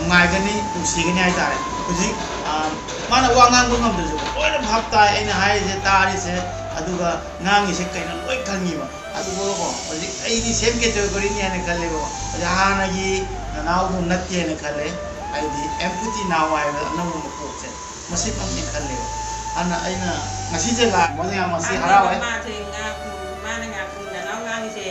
नुंगाइगनी नुंसीगनी हाय तारे हुजिक माना वा ngang ngam दजु लोय भाब ताय एना हाय जे तारि से अदुगा ngangi से कैना लोय खंगीबा अदु बोलो हुजिक आइदी सेम कैटेगरी नि हाने खल्लेबो हानागी नाव दु नत्ते ने खल्ले आइदी एम्पैथी नाव हाय अनम मकोसे मसिक हमनि खल्लेबो अना आइना ngasi je la mo ya masi haraw ai ma the nga ma na nga ku na naw ngangi se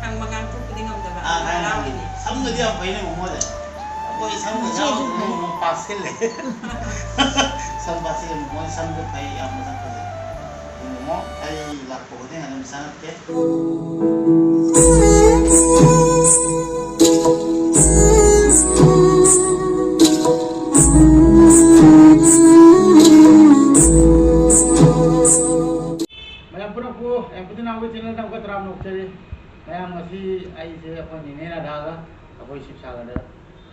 hang mangang pu puding ngam da ba haraw ni sam na dia pai ne mo de Boy sam na jaw mo pass ke le sam ba se mo sam ko pai am na ko de mo ai la ko de na mi san ke yang penting aku channel tam ko tram nok chari mayam ngasi ai je apon ni na daga apoi sip saga da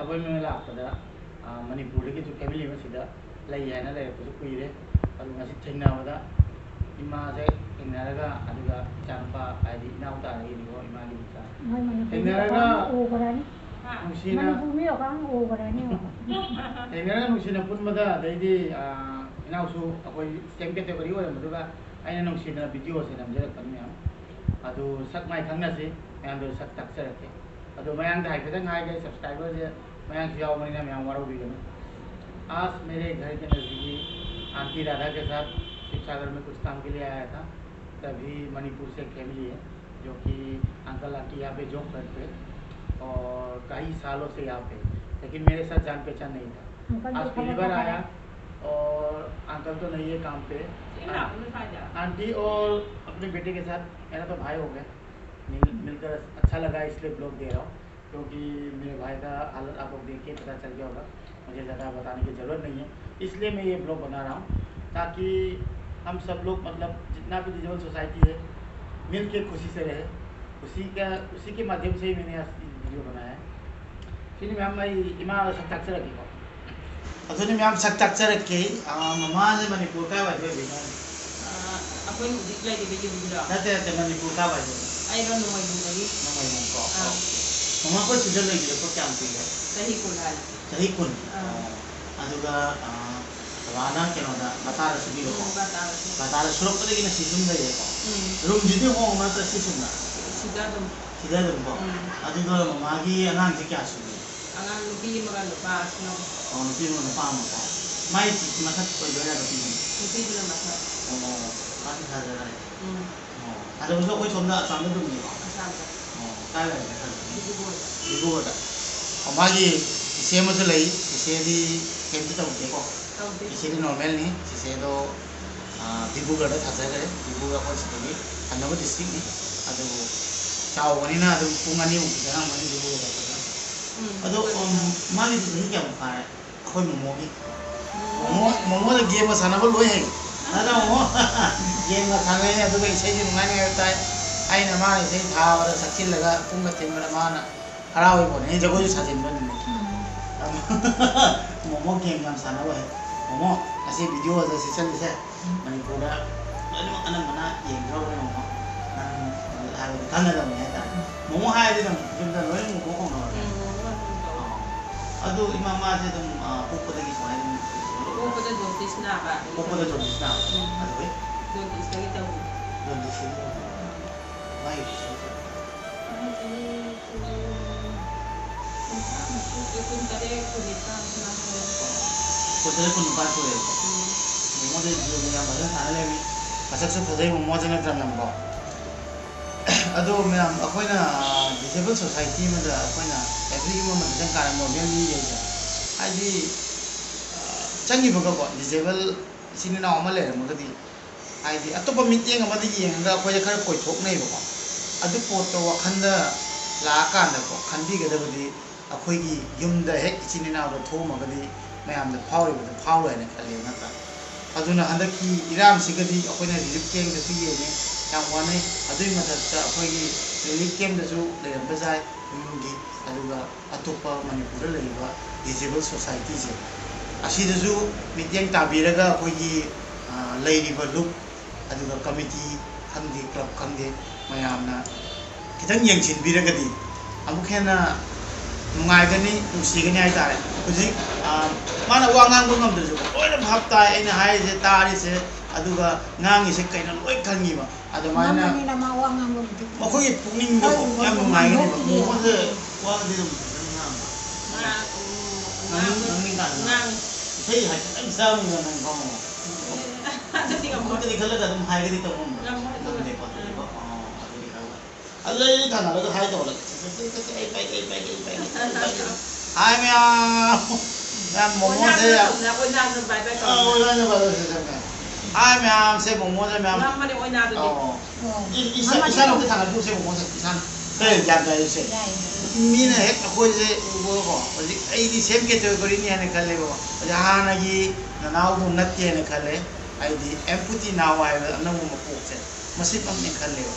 apoi me la pada manipur ki ju kebili ma sida lai ya na le ko ju kuire alu ngasi thengna wada ima je thengna ga aduga champa ai di nau ta ni ko ima ni ta thengna ga o barani musina manipur mi ka o barani thengna ga musina pun mada dai di inau su apoi stem category wa maduga aina nong sina video se nam jara kan myam adu sak mai thangna se myam do sak tak se rake adu mayang dai pe ngai ge subscriber je mayang jaw mani na myam waro video आज मेरे घर के नजदीकी aunty Radha के साथ शिवसागर में कुछ काम के लिए आया था तभी मणिपुर से फैमिली है जो कि अंकल आंटी यहाँ पे जॉब करते और कई सालों से यहाँ पे लेकिन मेरे साथ जान पहचान नहीं था आज पहली बार आया और अंकल तो नहीं है काम पे आंटी और अपने बेटे के साथ मेरा तो भाई हो गया मिलकर अच्छा लगा इसलिए ब्लॉग दे रहा हूँ क्योंकि मेरे भाई का हालत आप लोग देख के पता चल गया होगा मुझे ज़्यादा बताने की ज़रूरत नहीं है इसलिए मैं ये ब्लॉग बना रहा हूँ ताकि हम सब लोग मतलब जितना भी डिजिटल सोसाइटी है मिल के खुशी से रहे उसी के माध्यम से ही मैंने आज वीडियो बनाया है फिर मैम इमा सक्ताक से रखी अदुनी मैम सक्ताक से रखी ममा से मणिपुर का वाजवे भी अपन हुजिक lai de yumda नते मणिपुर का वाजवे ai ro nomai yumdagi को ममा को सुजल लगी तो क्या आंटी है सही कुल अदुगा वाना के नोदा बतार सुबी को बतार सुरप पर लेकिन सीसुम दे को रूम जिदे हो मात्र सीसुम ना सीधा दम को अदुगा ममा की अनांग से क्या सुबी angang nubi maga lupa sno nubi mo na pa mo ko mai ti masat ko do ya nubi dula masat kan sa da ada uso ko somda samda dum ni ka la dibu da amagi ise mo to lai ise di kem ti tam ke ko ise di normal ni ise do dibu ga da tha ga dibu ga ko sigi annabu district ni adu chao wani na adu pungani u ki na mani dibu ga अदो मागी नि क्या खाए खोय momo game सानब लोय है अदा momo game साने अदो इसे जी नुगाने ताय आइना मा इसे थावर सचिन लगा पुंग तिन माना हरावे बोने जगो जो साजिन बन मोमो गेम नाम सानब है मोमो ऐसे वीडियो अदो सेशन से मणिपुर अनम मना येंग्रो मोमो खाना दम है ता मोमो हाय दम जिमदा लोय मोमो को न अदो इमामा से तुम पोपदा की सोई पोपदा जोतिस ना बा पोपदा जोतिस ना अदो वे जोतिस लगी तो जोतिस भाई कुन करे कुनिता ना कुतरे कुन पास हो मोदे जो या बल साले भी असक से फदे मोजे न त्रम को अदो मैम अखोइना डिसेबल सोसाइटी में दा अखोइना एवरी मोमेंट जन कार मॉडल नि ये आदि चंगी बगा को डिसेबल सिनि ना अमा ले मगदी आदि अतोप मीटिंग अमदि येंगा अखोय खर कोइ थोक नै बको अदु पोत तो वखंदा ला कान को खंबी गदबदी अखोयगी युमदा हेक सिनि ना दो थो मगदी मैम द फावरि बद फावरो ने खले नता अदुना हंदकी इराम सिगदी अखोयना रिलीफ केंग द पिये ने याम वाने अदुई मदद अखोयगी रिलीफ केंग दसु लेरम बजाय युमगी अदुगा अतोपा मणिपुर लेबा डिसेबल सोसाइटी से असिदसु मीटिंग ताबिरगा अखोयगी लेरिबा लुक अदुगा कमिटी खंदी क्लब खंदे मयामना खितंग यंगसिन बिरगदी अमुक हेना ꯅꯨꯡꯉꯥꯏꯒꯅꯤ ꯅꯨꯡꯁꯤꯒꯅꯤ ꯍꯥꯏꯇꯥꯔꯦ ꯍꯧꯖꯤꯛ ꯃꯥꯅ ꯋꯥ ꯉꯥꯡꯕ ꯉꯝꯗ꯭ꯔꯁꯨ ꯂꯣꯏꯅ ꯚꯥꯞ ꯇꯥꯏ ꯑꯩꯅ ꯍꯥꯏꯔꯤꯁꯦ ꯇꯥꯔꯤꯁꯦ ꯑꯗꯨꯒ ꯉꯥꯡꯉꯤꯁꯦ ꯀꯩꯅꯣ ꯂꯣꯏ ꯈꯪꯉꯤꯕ ꯑꯗꯨꯃꯥꯏꯅ ꯃꯈꯣꯏꯒꯤ ꯄꯨꯛꯅꯤꯡꯗ ꯌꯥꯝ ꯅꯨꯡꯉꯥꯏꯒꯅꯦꯕ ꯃꯉꯣꯟꯗ ꯋꯥꯗꯤ ꯑꯗꯨꯝ ꯐꯖꯅ ꯉꯥꯡꯕ ꯏꯁꯩ ꯍꯥꯏꯐꯦꯠꯇꯪ ꯆꯥꯕꯅꯤꯅ ꯅꯪ ꯈꯪꯉꯣ ꯑꯗꯨꯗꯤ ꯈꯜꯂꯒ ꯑꯗꯨꯝ ꯍꯥꯏꯒꯗꯤ ꯇꯧꯕ ꯉꯝꯗꯦ ꯈꯣꯠꯇꯦꯀꯣ ꯑꯗꯨꯗꯤ ꯈꯜꯂꯒ ꯑꯗꯨ ꯑꯩ ꯊꯥꯡꯒꯠꯂꯒ ꯍꯥꯏ ꯇꯧꯔꯒ ꯍꯥꯏ ꯃꯌꯥꯝ ꯌꯥꯝ ꯃꯣꯃꯣꯁꯦ ꯍꯥꯏ ꯃꯌꯥꯝꯁꯦ ꯃꯣꯃꯣꯁꯦ ꯃꯌꯥꯝ 이사람한테 당할수 모모세 이산 그래 양가이세 미는 핵 아코이세 우고고 어디 아이디 샘게 되거리니 하는 칼레고 어디 하나기 나나오고 낫게 하는 칼레 아이디 엠푸티 나와요 안나무 먹고세 마시 빵네 칼레고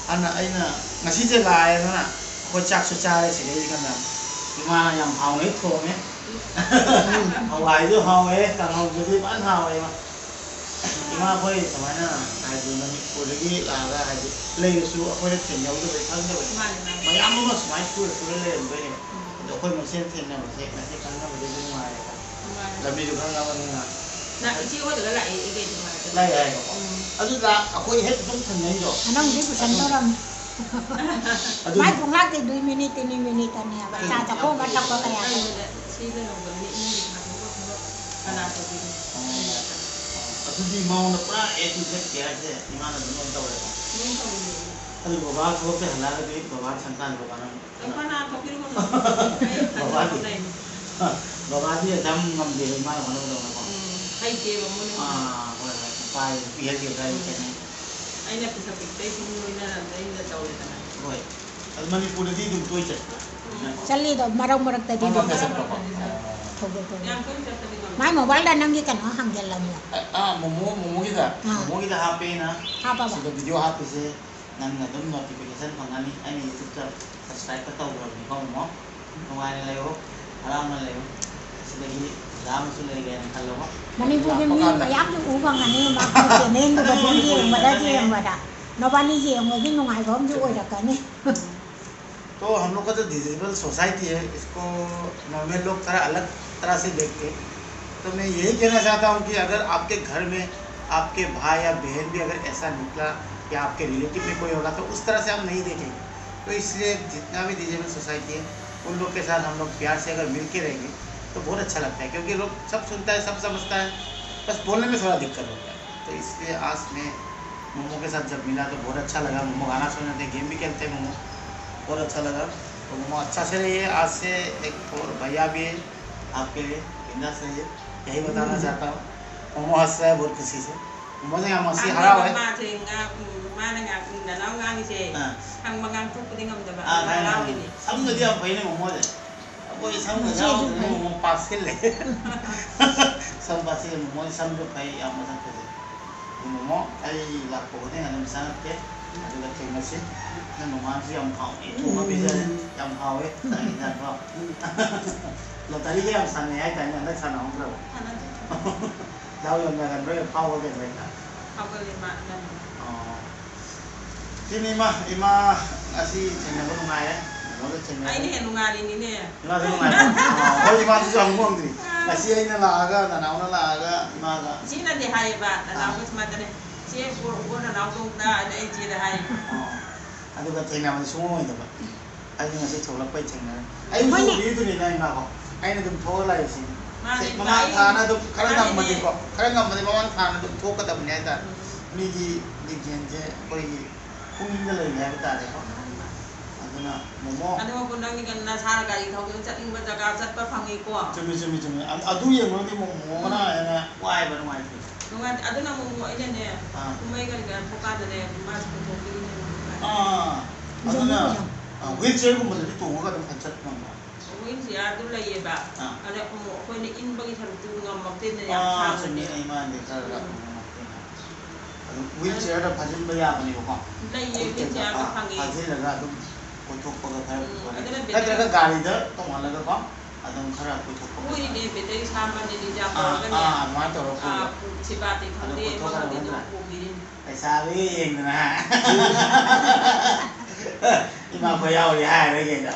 아나 아이나 나시제 라에나 고짝수 짜레 시레지간나 이마 양 하오에 토메 하와이도 하오에 강하고도 반 하오에 이마 거의 정말은 아주 우리 라가 아주 레이수 어디 tenya우도 상대로 많이 안 먹었어 많이 그래 뭐니 거의 뭐 센터나 뭐 세나 세상나 뭐 되는 거 아니야 라미도 강가 보니까 나 이제 어디가 라 이게 정말 라이 아주 라 거의 해도 좀 tenya죠 anh biết của anh đâu mấy con lát thì đuôi mini nè và cha chả có bắt đầu có cái này अभी माउंट पूरा ए टू जेड किया है इमान दुनिया तो है अभी बाबा को पे हला के बाबा संतान को ना तो फिर को बाबा जी दम ngầm दे इमान होने दो ना hay के बमुन पाई पियर के गाड़ी के ai na pisa pitai pun na dai na tau le ta होय अब मणिपुर दी दुम तोय चल चली तो मरक तरी yang kan ta di máy mà bán đàn năng như cảnh nó hàng giờ lần rồi momo kita HP na apa ba sudah video HP se nan na dum notification phangani ani YouTube ta subscribe ka taw ro ni ko mo nungai na leyo alam na leyo sidagi lam su le gen khalo mo mani bu cái miếng cái áp u bằng anh em mà cái nên cái gì mà đã gì mà đã nó bán gì mà cái ngoài gom chú ơi là cái này तो हम लोग का जो digital society है इसको normal लोग थोड़ा अलग तरह से देखते हैं तो मैं यही कहना चाहता हूँ कि अगर आपके घर में आपके भाई या बहन भी अगर ऐसा निकला या आपके रिलेटिव में कोई होगा तो उस तरह से हम नहीं देखेंगे तो इसलिए जितना भी डिजिटल सोसाइटी है उन लोग के साथ हम लोग प्यार से अगर मिल के रहेंगे तो बहुत अच्छा लगता है क्योंकि लोग सब सुनता है सब समझता है बस बोलने में थोड़ा दिक्कत होता है तो इसलिए आज मैं मोमो के साथ जब मिला तो बहुत अच्छा लगा मोमो गाना सुनते हैं गेम भी खेलते हैं मोमो बहुत अच्छा लगा तो मोमो अच्छा से रहिए आज से एक और भैया भी है आपके लिए बिंदास रहिए यही बताना चाहता हूँ मोमो हंस रहा है बहुत खुशी से मोमो से यहाँ मस्ती हरा हुआ है ma na nga na lao nga ni se hang mangang pu puding am da ba lao ni सब नदी आप भाई ने मोमो है अब वो सब नदी मोमो पास के ले सब पास के मोमो सब जो भाई आप मत कर मोमो आई लाख को ने हम सांग के अगर थे सेนั่นमोमो से हम खाओ तो हम भी जाए हम खाओ है नहीं जान खाओเราตอนนี้ยังสั่งให้แต่ยังได้สั่งของเราเรายังไงกันด้วยเข้าก็เป็นไปนะ เขาก็เลยมานั่น อ๋อที่นี่มาอีมาอาชีพเช่นนั้นก็ง่ายนะเราจะเช่นนั้น ไอ้นี่เห็นโรงงานนี้เนี่ย มาที่ง่ายเพราะอีมาที่จะง่วงดิอาชีพนี้น่ารักน่าหนาวน่ารักอีมาก็ ชีนั่นได้ให้บ้านเราก็มาแต่เนี่ยชีคนเราตรงได้ไอ้ชีได้ให้ อ๋ออันนี้ก็เช่นนั้นมันชั่วโมงเดียวแบบไอ้นี่อาชีพโทรแล้วไปเช่นนั้นไอ้ผู้นี้ตัวนี้ได้มาก็ไอ้นี่ต้องโทรอะไรสิมาทานนะต้องใครนำมาดีกว่าใครนำมาดีกว่าทานนะต้องโทรก็ต้องเนี่ยแต่มีกี่ดิเจนเจ้ไปพุ่งยิงเลยเนี่ยก็ได้ครับอันนั้นโมโม่ อันนี้ว่าคนนั่งนี่กันนาชาลกายเขาก็จัดอิงบรรยากาศจัดประฟังอีกกว่า จุ่มอันดูอย่างนู้นที่โมโม่ก็น่าเนี่ยว่ายเป็นว่ายคือ โรงงานอันนั้นมึงไอ้เนี่ยคุณไม่กันกันพวกการเนี่ยมาสกุลทวีเนี่ย อันนั้นวิจัยก็มันจะตัวก็ต้องพันชัดมั้ง วิ่งเสียดูเลยแบบอะไรผมคนนี้อินบางทีทำตัวงอมมาเต้นเนี่ย ส่วนนี้ไอ้มันเด็กก็รับวิจัยเราพันชัดไม่ยากมันอยู่ก่อน ได้ยินวิจัยประฟังอีก พันชัดแล้วก็ต้องคุยทุกคนก็ใครถ้าเจอก็การีเด้อต้องมาแล้วก็ก็ต้องขรับคุยทุกคน อุ้ยนี่เป็นได้ชามันดีจังเลยเนี่ย มาตัวเราคุย สิบาติทำได้บางทีต้องคุยดิ ไอ้ซาลีเองนะฮะที่มาพยาวเลยฮะอะไรเงี้ย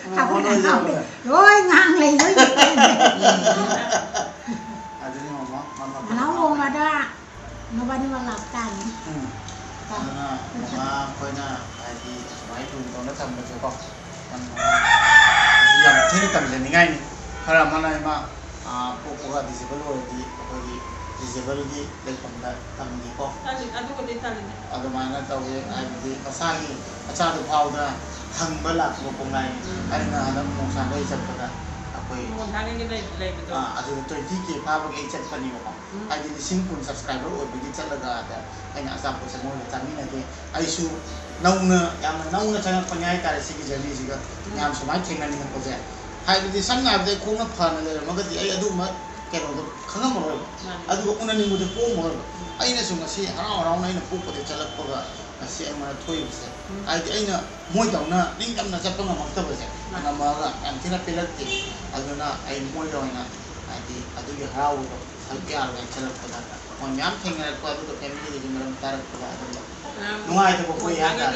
Aku nak tahu. Oi ngang lagi tu. Ada ni mama. Mana orang ada. Nobody melakukan. Karena mama punya di sebagai tu orang dah sampai cukup. Yang ini tak boleh ningai ni. Kalau mana emang pokok disable di disable di lepas dah kami kok. Ada mana tahu yang di pasal ni acara tu kau dah hang belak pokok lain. Ada mungkin ada ikat pada apa ini. Ada tu tiga apa ikat pada ni kok. Ada di sini subscriber begitu cakap ada. Hanya asal pun semua kami nanti. Aisu nauna yang nauna jangan penyai dari segi jadi juga. Yang semua tinggal dengan kerja. Hai di sana ada kungat pan le maka di ai adu ma kero do khanga mo adu ko unani mo de po mo ai na sunga si ara na ina pu ko de chalak ko ga asi ai ma thoi se ai di ai na moi dau na ning dam na chap nga mak ta ba se na ma ga am tina pelak ti adu na ai moi dau na ai di adu ya hau do al pyar ga chalak ko da mo nyam theng na ko adu family di maram tarak ko da adu nuai to ko ya da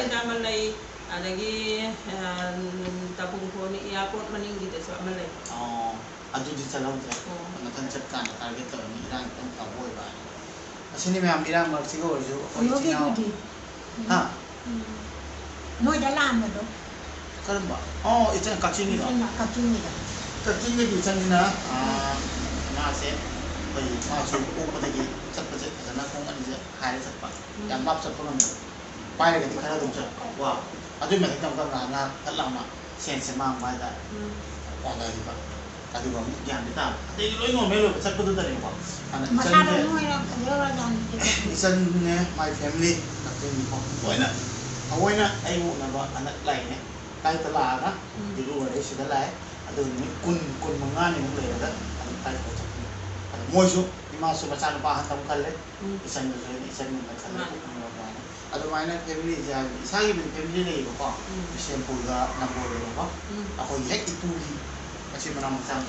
adagi tapung ko ni airport maning dito sa Malay. Adu di salaw je. Natan chatkan target to ni irang tong kaboy ba. Asini me am irang mar sigo jo. Yogi gudi. Ha. Noi dalam tu. Karam ba. Itu kacing ni do. Kacing ni. Kacing ni di sana na. Na se. Bai ma chu ko pa de chat pa chat na kong ani je hai chat pa. Yang bab chat pa ngam. Pai ga di khara dum chat. Wah. Adu me tam tam na lama sen se mang mai da. Ada di ba. Adu ba yang di ta. Ti loi no me lo chat pa tu da ni ba. Masyado noi ra yo ra dan. Isan ne my family natin ni ko. Wala. Away na ay mo na ba anak lai ne. Kai tala na. Di ko ay sida lai. Adu ni kun mga ni mo le da. Ang kai ko chat. Adu mo so di ma so masan pa hantam kal le. Isan mo na kal. Adu mana family ja isagi bin family le ko. Bisem pulga na ko le ko. Ako yek ituli. Kasi manam sang.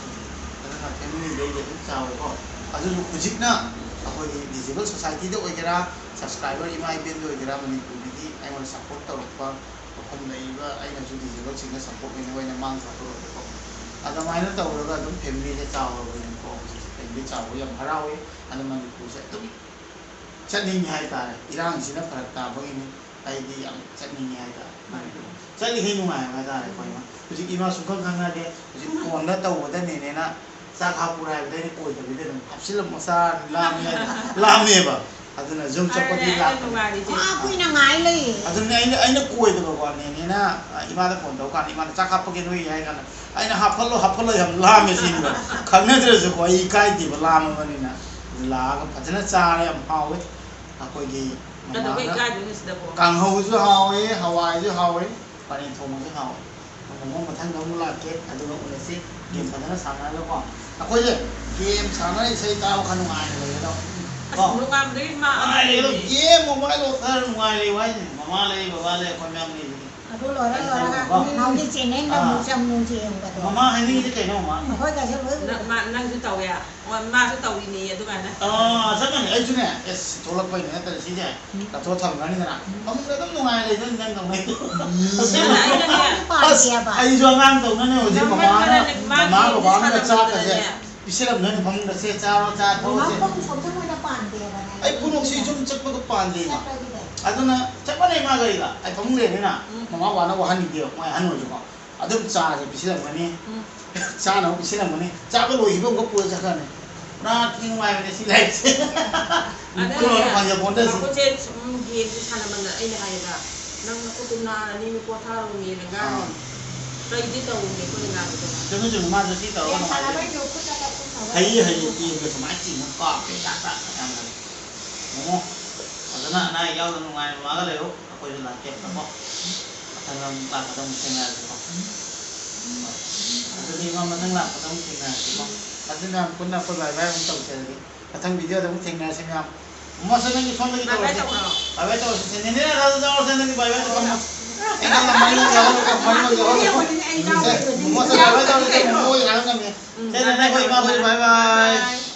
Karena family le je saw ko. Adu hujikna ako disabled society do oigera subscriber ima ibin do oigera manipuri ai mon support to pa kom nei ba ai na ju disabled singa support ni wai na mang ka to ko ada maina to ro ga dum family le chaw ro ni ko family chaw yam harawe ana manipur se to chani ni hai ta irang sina farak ta ba ni ai di am chani ni hai ta chani he nu mai ma ta ko ma hujik ima sukang khang na de hujik kon da to da ne ne na sa kha pura da ni ko da bi de hapsil masa lam ne ba aduna zoom chapati la Aku ina ngai le. aduna ai na ko da ba ne na ima da phone da ka ima da chakha page noi ai kana ai na hapalo yam lam me sin ba khangna de zo ko ai kai di ba lam ma ni na la ka phajana cha yam hawe akoi gi kang hau ju hawe hawai ju hawe pani thong ju hawe mo ma thang da mu la ke aduna una si game phajana sana lo ko akoi je game sana ni sei ta khanu ai le do Lu ngam dei ma ai lo game mo mai lo thar ngai le wai mama le baba le ko myam ni Aku lora ka. Nau di sini na mu sam nu ji ang ba. mama hai ni ke no ma Ko ka se lu. nang su tau ya ma su tau ini ya tu kan sa kan ai ju ne yes tholak pai ne ta si je ta tho tham ngani na am le dam ngai le den den dong mai ai ju ngang to na ne o ji mama baba na cha ka je piselam ne pham da se cha tho se Ko ko ko da pan de ba. ai punok si jum chak pa ko pan le ma aduna chapa nei ma gari ga ai pham le ne na mama wa na wa han ni dio mai han no ju ko adum cha je piselam ngani cha na piselam ngani cha ko lo hi bong ko pu cha ka ne na ting mai ne si lai se ko lo pa ya bon da si aku cek game di sana mana ini kayak nang aku tuna ni ko tharo ni nga Rai di tau ni ko nga ko Jangan cuma masuk situ Yang orang salah ada. ba yo ko ta ko sa. Hai ti ke semai cing ko ke kata yang mo. Adana na yau dan ngai ma ga le ro ko la ke ta ko. Atang la ka dam singa ko. Adu ni ma nang la ka dam singa ko. Adu na pun na ko lai bai tau se ni. Atang video dam singa singa. Mo sa nang phone lagi tau. Bai tau se ni na ra da se ni bai bai tau. Enggak lah main jauh, mo sa bai tau se mo yang nang ni. Bye bye.